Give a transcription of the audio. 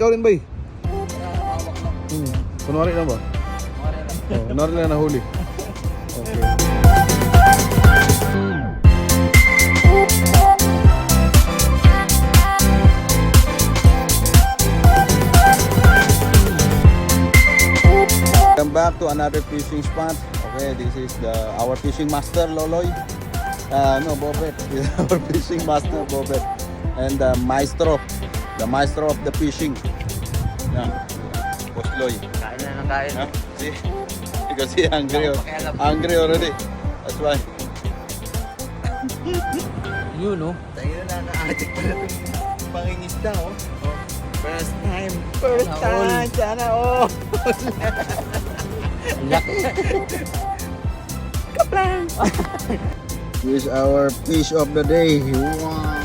Ikaw rin ba eh? Kunwari lang ba? Oh, kunwari lang nahuli. Okay. Welcome back to another fishing spot. Okay, this is our fishing master Loloy. No, Bobet. This is our fishing master Bobet. And the maestro of the fishing. Yeah. Boss Loy. Kain na ng kain. Huh? See? Because he hungry. Hungry already. That's why. You know? Tayo na nakaadik pala itong pangingisda, oh. First time. Sana all. This is our fish of the day. Wow.